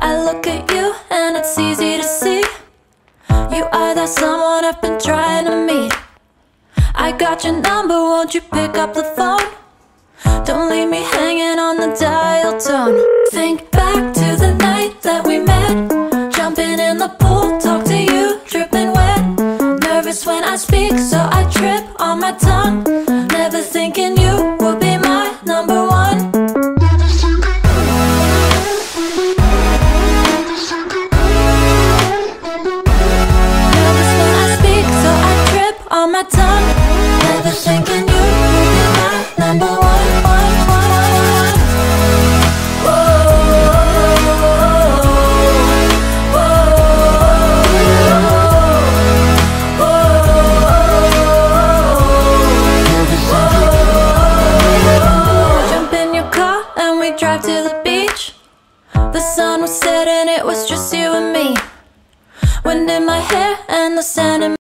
I look at you and it's easy to see. You are that someone I've been trying to meet. I got your number, won't you pick up the phone? Don't leave me hanging on the dial tone. Think back to the night that we met. Jumping in the pool, talk to you, dripping wet. Nervous when I speak, so I trip on my tongue. Never thinking you would be my number one. Nervous when I speak, so I trip on my tongue. Never thinking you would be my number one. Drive to the beach. The sun was setting, it was just you and me. Wind in my hair and the sand in